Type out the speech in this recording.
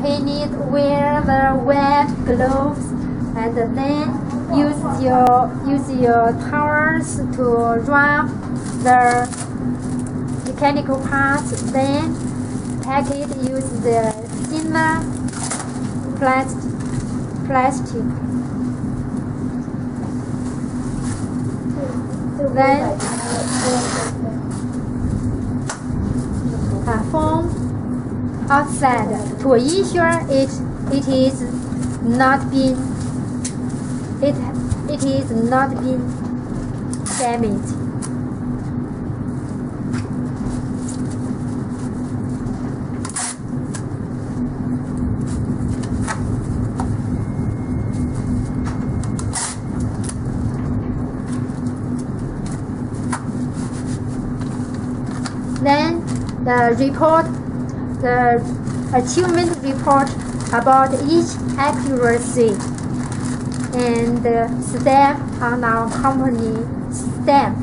He need to wear the wet gloves and then use your towels to rub the mechanical parts. Then pack it. Use the thinner plastic. Then foam outside to ensure it is not being damaged. Then the achievement report about each accuracy and step on our company step.